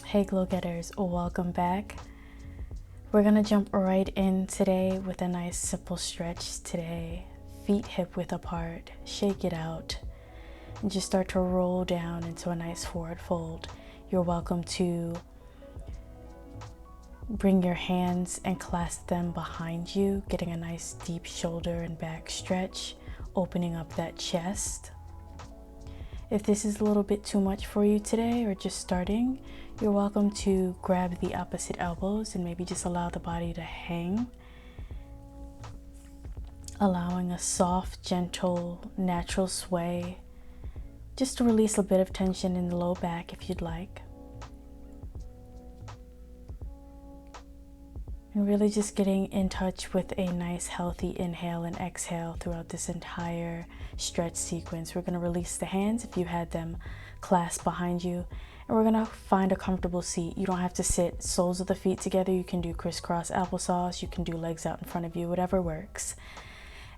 Hey Glow Getters, welcome back. We're gonna jump right in today with a nice simple stretch today. Feet hip width apart, shake it out, and just start to roll down into a nice forward fold. You're welcome to bring your hands and clasp them behind you, getting a nice deep shoulder and back stretch, opening up that chest. If this is a little bit too much for you today or just starting, you're welcome to grab the opposite elbows and maybe just allow the body to hang, allowing a soft, gentle, natural sway, just to release a bit of tension in the low back if you'd like. And really just getting in touch with a nice healthy inhale and exhale throughout this entire stretch sequence. We're going to release the hands if you had them clasped behind you, and we're going to find a comfortable seat. You don't have to sit soles of the feet together. You can do crisscross applesauce. You can do legs out in front of you, whatever works.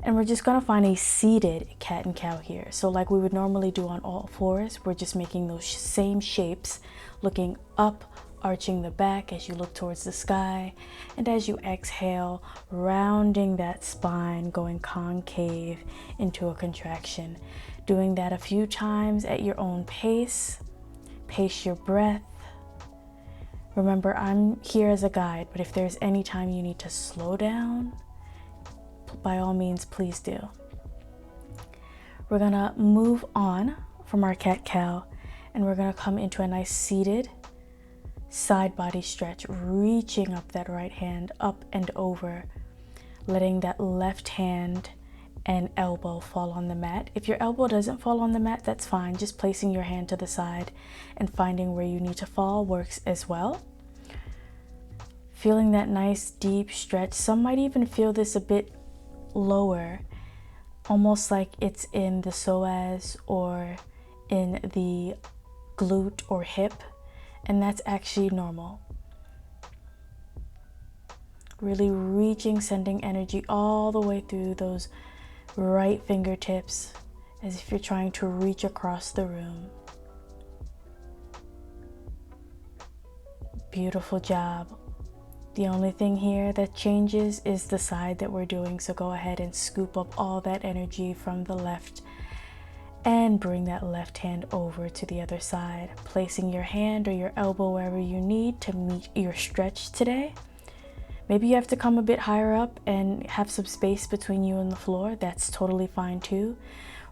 And we're just going to find a seated cat and cow here. So like we would normally do on all fours, we're just making those same shapes, looking up, arching the back as you look towards the sky, and as you exhale, rounding that spine, going concave into a contraction. Doing that a few times at your own pace. Pace your breath. Remember, I'm here as a guide, but if there's any time you need to slow down, by all means, please do. We're gonna move on from our cat-cow, and we're gonna come into a nice seated side body stretch, reaching up that right hand up and over, letting that left hand and elbow fall on the mat. If your elbow doesn't fall on the mat, that's fine. Just placing your hand to the side and finding where you need to fall works as well. Feeling that nice deep stretch. Some might even feel this a bit lower, almost like it's in the psoas or in the glute or hip. And that's actually normal. Really reaching, sending energy all the way through those right fingertips as if you're trying to reach across the room. Beautiful job. The only thing here that changes is the side that we're doing. So go ahead and scoop up all that energy from the left and bring that left hand over to the other side, placing your hand or your elbow wherever you need to meet your stretch today. Maybe you have to come a bit higher up and have some space between you and the floor. That's totally fine too.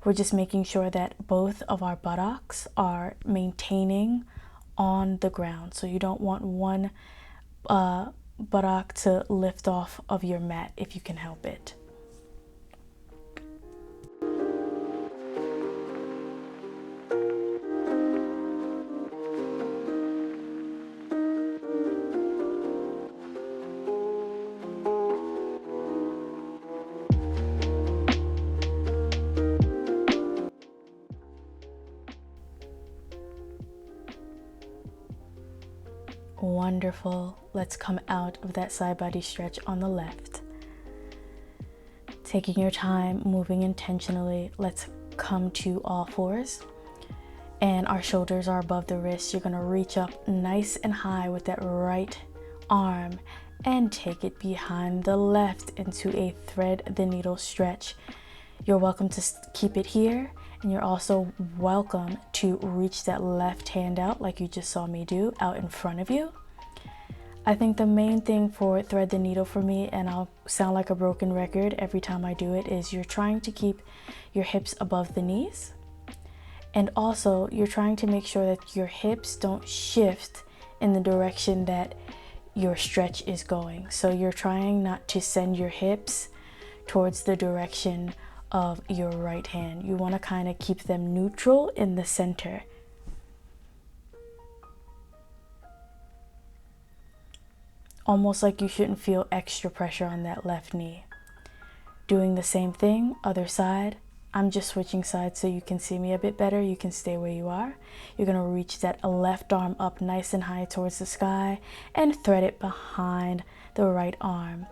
We're just making sure that both of our buttocks are maintaining on the ground. So you don't want one buttock to lift off of your mat if you can help it. Wonderful. Let's come out of that side body stretch on the left. Taking your time, moving intentionally. Let's come to all fours. And our shoulders are above the wrists. You're gonna reach up nice and high with that right arm and take it behind the left into a thread the needle stretch. You're welcome to keep it here. And you're also welcome to reach that left hand out like you just saw me do out in front of you. I think the main thing for thread the needle for me, and I'll sound like a broken record every time I do it, is you're trying to keep your hips above the knees. And also you're trying to make sure that your hips don't shift in the direction that your stretch is going. So you're trying not to send your hips towards the direction of your right hand. You want to kind of keep them neutral in the center. Almost like you shouldn't feel extra pressure on that left knee. Doing the same thing, other side. I'm just switching sides so you can see me a bit better. You can stay where you are. You're going to reach that left arm up nice and high towards the sky and thread it behind the right arm.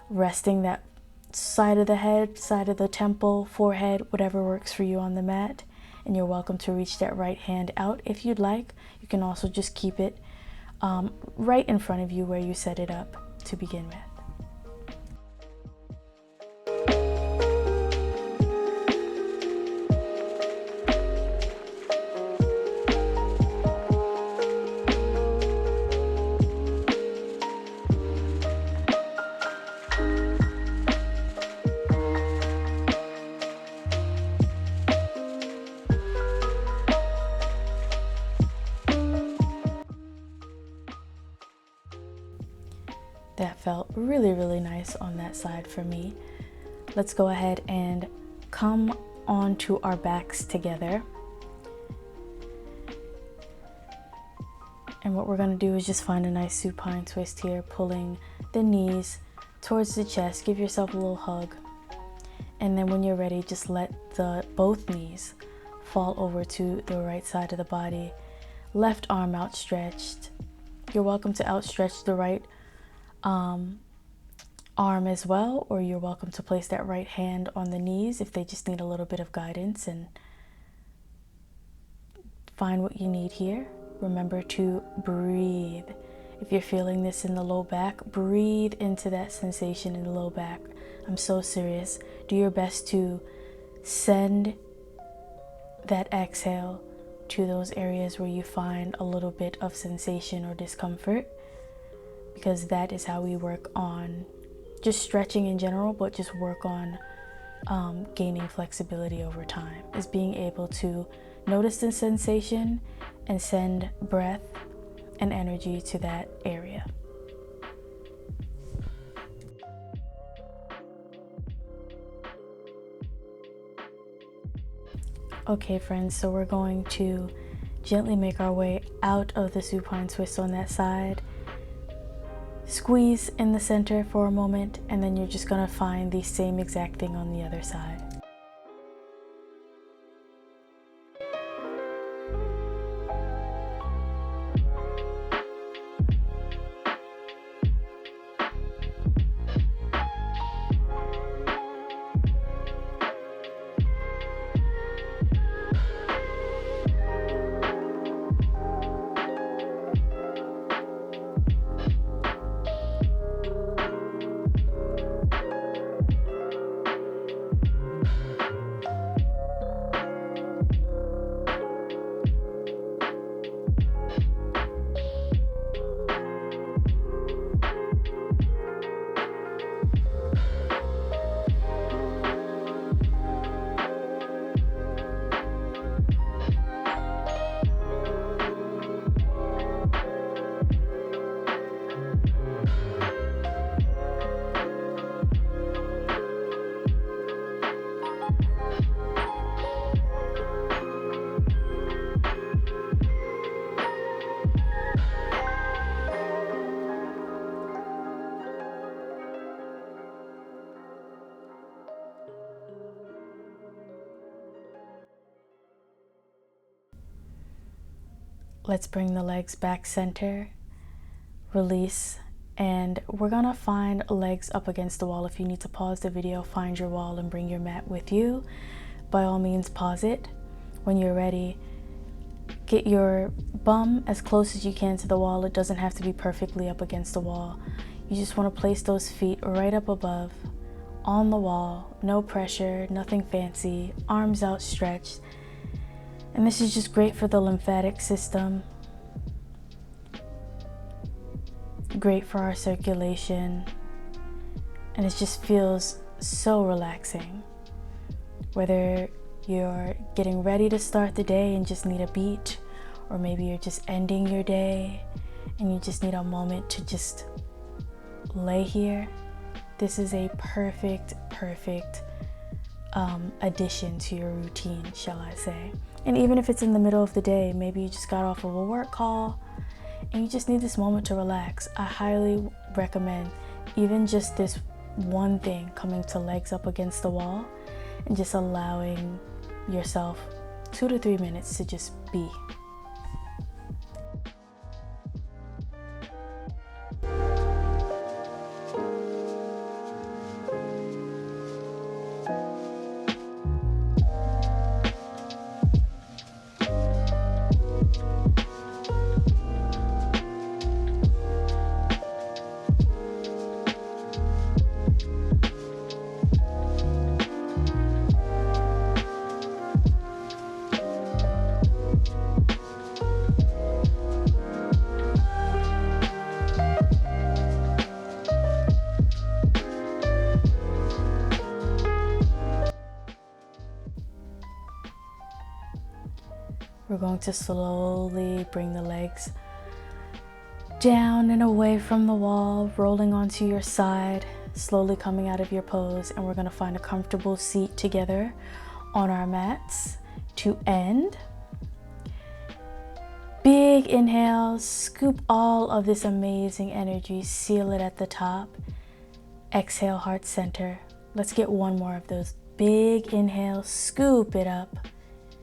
Resting that side of the head, side of the temple, forehead, whatever works for you on the mat. And you're welcome to reach that right hand out if you'd like. You can also just keep it right in front of you where you set it up to begin with. That felt really, really nice on that side for me. Let's go ahead and come onto our backs together. And what we're going to do is just find a nice supine twist here, pulling the knees towards the chest. Give yourself a little hug. And then when you're ready, just let both knees fall over to the right side of the body. Left arm outstretched. You're welcome to outstretch the right arm as well, or you're welcome to place that right hand on the knees if they just need a little bit of guidance, and find what you need here. Remember to breathe. If you're feeling this in the low back, breathe into that sensation in the low back. I'm so serious. Do your best to send that exhale to those areas where you find a little bit of sensation or discomfort, because that is how we work on just stretching in general, but just work on gaining flexibility over time, is being able to notice the sensation and send breath and energy to that area. Okay, friends, so we're going to gently make our way out of the supine twist on that side. Squeeze in the center for a moment, and then you're just going to find the same exact thing on the other side. Let's bring the legs back center, release, and we're gonna find legs up against the wall. If you need to pause the video, find your wall and bring your mat with you. By all means, pause it. When you're ready, get your bum as close as you can to the wall. It doesn't have to be perfectly up against the wall. You just want to place those feet right up above on the wall. No pressure, nothing fancy, arms outstretched. And this is just great for the lymphatic system, great for our circulation, and it just feels so relaxing. Whether you're getting ready to start the day and just need a beat, or maybe you're just ending your day and you just need a moment to just lay here, this is a perfect addition to your routine, shall I say. And even if it's in the middle of the day, maybe you just got off of a work call and you just need this moment to relax, I highly recommend even just this one thing, coming to legs up against the wall and just allowing yourself 2 to 3 minutes to just be. going to slowly bring the legs down and away from the wall, rolling onto your side, slowly coming out of your pose. And we're going to find a comfortable seat together on our mats to end. Big inhale, scoop all of this amazing energy, seal it at the top. Exhale, heart center. Let's get one more of those. Big inhale, scoop it up.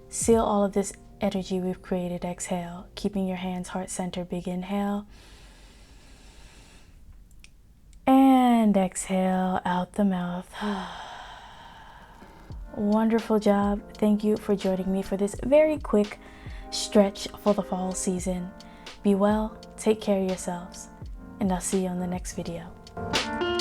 Seal all of this energy we've created. Exhale, keeping your hands heart center. Big inhale. And exhale out the mouth. Wonderful job. Thank you for joining me for this very quick stretch for the fall season. Be well, take care of yourselves, and I'll see you on the next video.